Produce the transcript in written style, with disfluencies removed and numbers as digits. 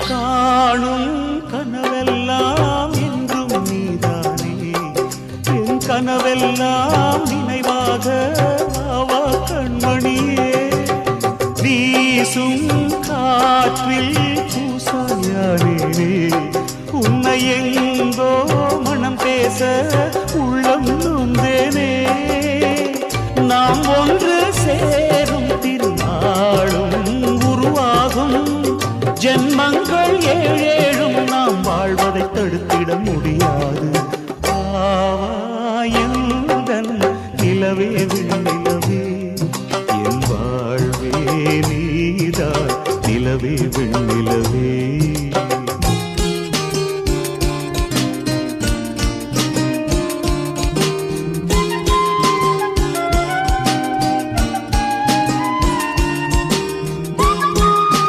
காணும் கனவெல்லாம் என்றும் நீதானே என் கனவெல்லாம் நினைவாக ஆவா கண்மணியே வீசும் காற்றில் பூசாயானே உன்னை எங்கோ மனம் பேச உள்ளம் நொந்தேனே நாம் ஒன்று சேரும் திருநாளும் உருவாகும் ஜென்மங்கள் ஏழேழும் நாம் வாழ்வதை தடுத்திட முடியாது ஆவாயந்தன் நிலவே விண்ணிலவே என் வாழ்வே நீதான் நிலவே விண்ணிலவே